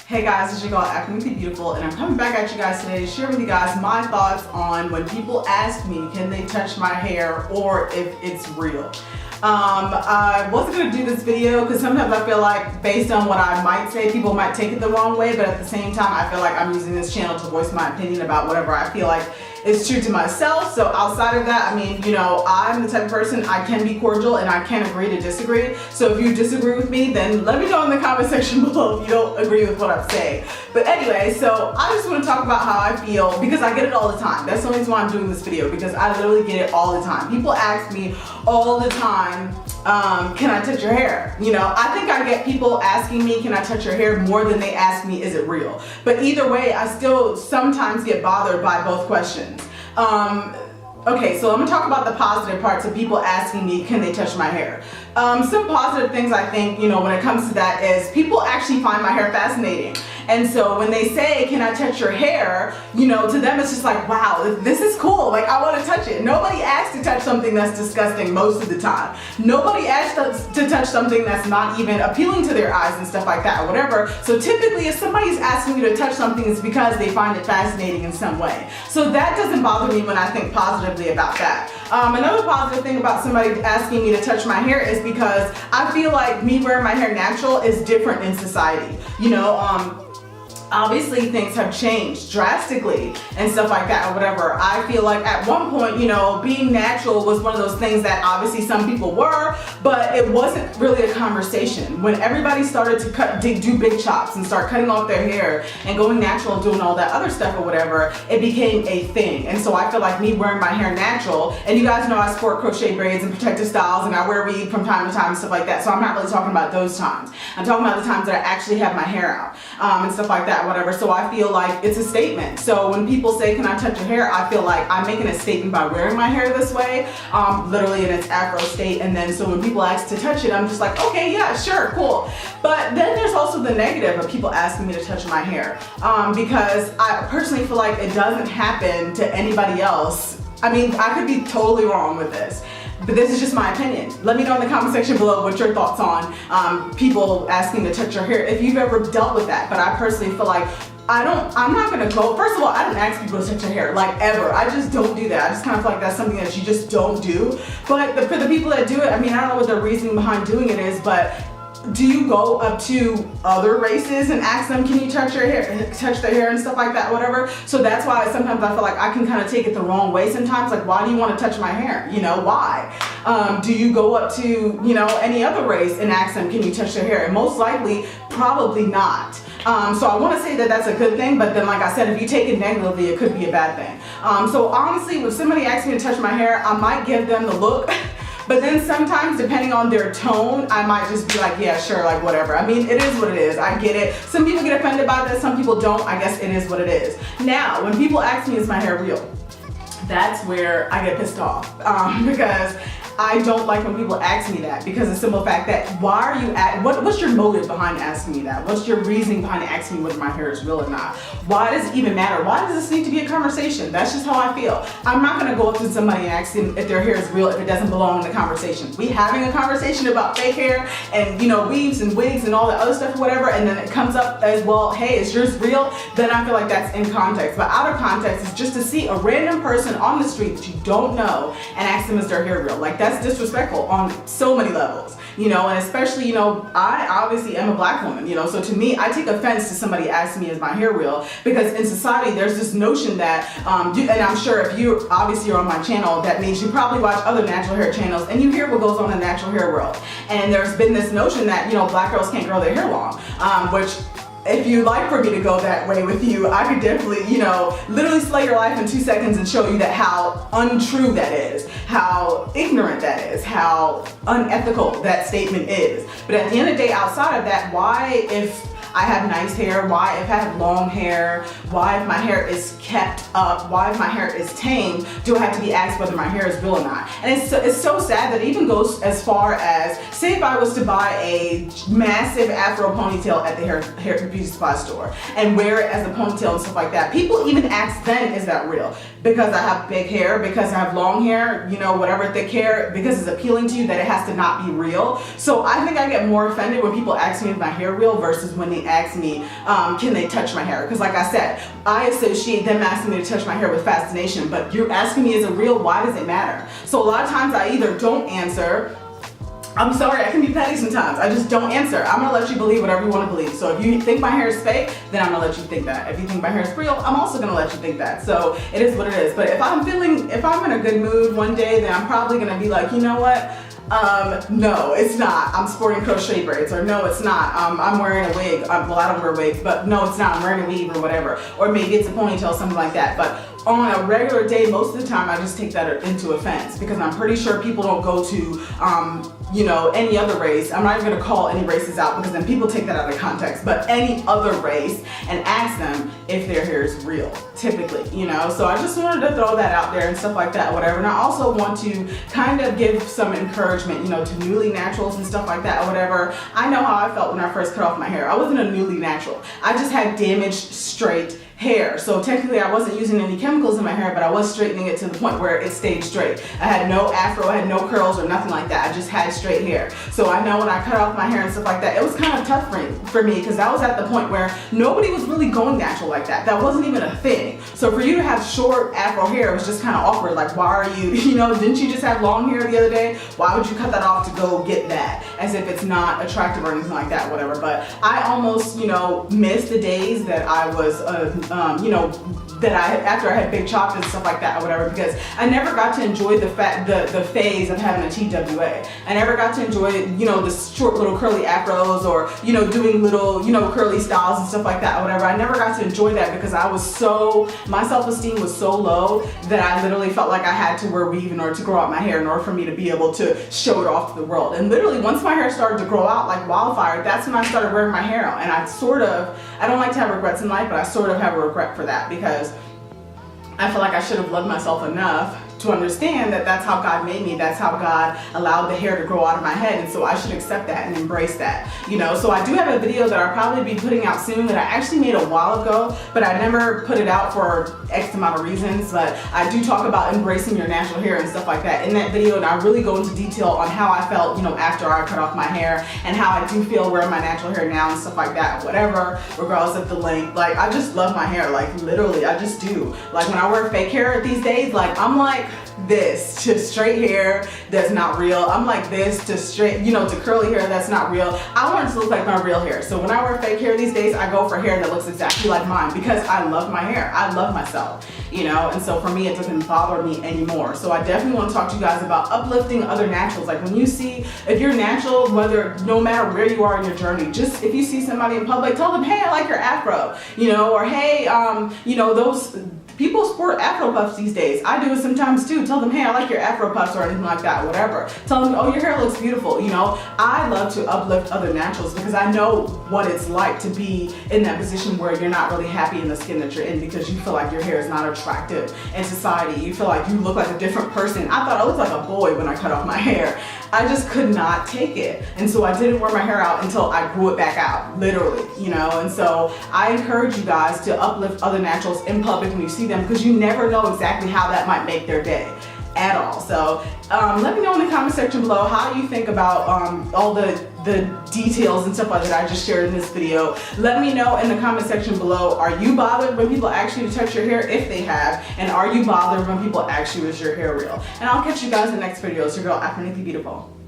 Hey guys, it's your girl Academically Beautiful, and I'm coming back at you guys today to share with you guys my thoughts on when people ask me, can they touch my hair or if it's real. I wasn't going to do this video because sometimes I feel like based on what I might say, people might take it the wrong way, but at the same time, I feel like I'm using this channel to voice my opinion about whatever I feel like is true to myself. So outside of that, I mean, you know, I'm the type of person, I can be cordial and I can agree to disagree. So if you disagree with me, then let me know in the comment section below if you don't agree with what I'm saying. But anyway, so I just want to talk about how I feel because I get it all the time. That's the only reason why I'm doing this video, because I literally get it all the time. People ask me all the time, can I touch your hair? You know, I think I get people asking me, can I touch your hair, more than they ask me, is it real? But either way, I still sometimes get bothered by both questions. Okay, so I'm gonna talk about the positive parts of people asking me, can they touch my hair? Some positive things I think, you know, when it comes to that is people actually find my hair fascinating. And so when they say, can I touch your hair? You know, to them it's just like, wow, this is cool. Like, I want to touch it. Nobody asks to touch something that's disgusting most of the time. Nobody asks to touch something that's not even appealing to their eyes and stuff like that or whatever. So typically if somebody's asking you to touch something, it's because they find it fascinating in some way. So that doesn't bother me when I think positively about that. Another positive thing about somebody asking me to touch my hair is because I feel like me wearing my hair natural is different in society. You know, obviously things have changed drastically and stuff like that or whatever. I feel like at one point, you know, being natural was one of those things that obviously some people were, but it wasn't really a conversation. When everybody started to do big chops and start cutting off their hair and going natural and doing all that other stuff or whatever, it became a thing. And so I feel like me wearing my hair natural, and you guys know I sport crochet braids and protective styles and I wear weave from time to time and stuff like that. So I'm not really talking about those times. I'm talking about the times that I actually have my hair out and stuff like that. Whatever. So I feel like it's a statement. So when people say, can I touch your hair? I feel like I'm making a statement by wearing my hair this way, literally in its Afro state. And then so when people ask to touch it, I'm just like, okay, yeah, sure, cool. But then there's also the negative of people asking me to touch my hair because I personally feel like it doesn't happen to anybody else. I mean, I could be totally wrong with this, but this is just my opinion. Let me know in the comment section below what your thoughts on people asking to touch your hair, if you've ever dealt with that. But I personally feel like I'm not gonna go, first of all, I don't ask people to touch their hair, like ever. I just don't do that. I just kind of feel like that's something that you just don't do. But for the people that do it, I mean, I don't know what their reasoning behind doing it is, but do you go up to other races and ask them, can you touch your hair, touch their hair and stuff like that, whatever? So that's why sometimes I feel like I can kind of take it the wrong way sometimes. Like, why do you want to touch my hair? You know, why? Do you go up to, you know, any other race and ask them, can you touch their hair? And most likely, probably not. So I want to say that that's a good thing, but then like I said, if you take it negatively, it could be a bad thing. So honestly, when somebody asks me to touch my hair, I might give them the look. But then sometimes, depending on their tone, I might just be like, yeah, sure, like whatever. I mean, it is what it is. I get it. Some people get offended by this, some people don't. I guess it is what it is. Now, when people ask me, is my hair real? That's where I get pissed off because I don't like when people ask me that, because the simple fact that why are you what's your motive behind asking me that? What's your reasoning behind asking me whether my hair is real or not? Why does it even matter? Why does this need to be a conversation? That's just how I feel. I'm not gonna go up to somebody and ask them if their hair is real if it doesn't belong in the conversation. We having a conversation about fake hair and, you know, weaves and wigs and all that other stuff or whatever, and then it comes up as, well, hey, is yours real? Then I feel like that's in context. But out of context is just to see a random person on the street that you don't know and ask them, is their hair real? Like, that's disrespectful on so many levels, you know, and especially, you know, I obviously am a black woman, you know, so to me, I take offense to somebody asking me, is my hair real? Because in society, there's this notion that, and I'm sure if you obviously are on my channel, that means you probably watch other natural hair channels and you hear what goes on in the natural hair world. And there's been this notion that, you know, black girls can't grow their hair long, which, if you'd like for me to go that way with you, I could definitely, you know, literally slay your life in 2 seconds and show you that how untrue that is, how ignorant that is, how unethical that statement is. But at the end of the day, outside of that, why, if I have nice hair, why if I have long hair, why if my hair is kept up, why if my hair is tamed, do I have to be asked whether my hair is real or not? And it's so sad that it even goes as far as, say if I was to buy a massive Afro ponytail at the hair beauty supply store and wear it as a ponytail and stuff like that, people even ask then, is that real? Because I have big hair, because I have long hair, you know, whatever, thick hair, because it's appealing to you that it has to not be real. So I think I get more offended when people ask me if my hair real versus when they me ask me, can they touch my hair? Because like I said, I associate them asking me to touch my hair with fascination, but you're asking me, is it real? Why does it matter? So a lot of times I either don't answer. I'm sorry, I can be petty sometimes. I just don't answer. I'm gonna let you believe whatever you wanna believe. So if you think my hair is fake, then I'm gonna let you think that. If you think my hair is real, I'm also gonna let you think that. So it is what it is. But if I'm in a good mood one day, then I'm probably gonna be like, you know what? No, it's not. I'm sporting crochet braids, or no, it's not. I'm wearing a wig. Well, I don't wear wigs, but no, it's not. I'm wearing a weave or whatever. Or maybe it's a ponytail, something like that. But on a regular day, most of the time, I just take that into offense, because I'm pretty sure people don't go to, you know, any other race. I'm not even gonna call any races out, because then people take that out of context, but any other race, and ask them if their hair is real, typically, you know? So I just wanted to throw that out there and stuff like that, whatever. And I also want to kind of give some encouragement, you know, to newly naturals and stuff like that, or whatever. I know how I felt when I first cut off my hair. I wasn't a newly natural. I just had damaged, straight hair. So technically I wasn't using any chemicals in my hair, but I was straightening it to the point where it stayed straight. I had no afro, I had no curls or nothing like that. I just had straight hair. So I know when I cut off my hair and stuff like that, it was kind of tough for me, because I was at the point where nobody was really going natural like that. That wasn't even a thing. So for you to have short afro hair, it was just kind of awkward. Like, why are you, you know, didn't you just have long hair the other day? Why would you cut that off to go get that? As if it's not attractive or anything like that, whatever. But I almost, you know, missed the days that I was, you know, that after I had big chops and stuff like that or whatever, because I never got to enjoy the phase of having a TWA. I never got to enjoy, you know, the short little curly afros, or, you know, doing little, you know, curly styles and stuff like that or whatever. I never got to enjoy that because I was my self-esteem was so low that I literally felt like I had to wear weave in order to grow out my hair, in order for me to be able to show it off to the world. And literally once my hair started to grow out like wildfire, that's when I started wearing my hair out. And I don't like to have regrets in life, but I sort of have a regret for that, because I feel like I should have loved myself enough to understand that that's how God made me. That's how God allowed the hair to grow out of my head. And so I should accept that and embrace that, you know? So I do have a video that I'll probably be putting out soon that I actually made a while ago, but I never put it out for X amount of reasons. But I do talk about embracing your natural hair and stuff like that in that video. And I really go into detail on how I felt, you know, after I cut off my hair, and how I do feel wearing my natural hair now and stuff like that, whatever, regardless of the length. Like, I just love my hair. Like, literally, I just do. Like, when I wear fake hair these days, like, I'm like this to straight hair that's not real. I'm like this to straight, you know, to curly hair that's not real. I want it to look like my real hair. So when I wear fake hair these days, I go for hair that looks exactly like mine, because I love my hair. I love myself, you know, and so for me, it doesn't bother me anymore. So I definitely want to talk to you guys about uplifting other naturals. Like, when you see, if you're natural, no matter where you are in your journey, just if you see somebody in public, tell them, hey, I like your afro, you know, or hey, you know, those people sport afro puffs these days. I do it sometimes too. Tell them, hey, I like your afro puffs, or anything like that, whatever. Tell them, oh, your hair looks beautiful, you know. I love to uplift other naturals, because I know what it's like to be in that position where you're not really happy in the skin that you're in, because you feel like your hair is not attractive in society. You feel like you look like a different person. I thought I looked like a boy when I cut off my hair. I just could not take it. And so I didn't wear my hair out until I grew it back out, literally, you know? And so I encourage you guys to uplift other naturals in public when you see them, because you never know exactly how that might make their day at all. So let me know in the comment section below how you think about all the details and stuff like that I just shared in this video. Let me know in the comment section below, are you bothered when people ask you to touch your hair, if they have, and are you bothered when people ask you, is your hair real? And I'll catch you guys in the next video. It's your girl, Afro-Beautiful.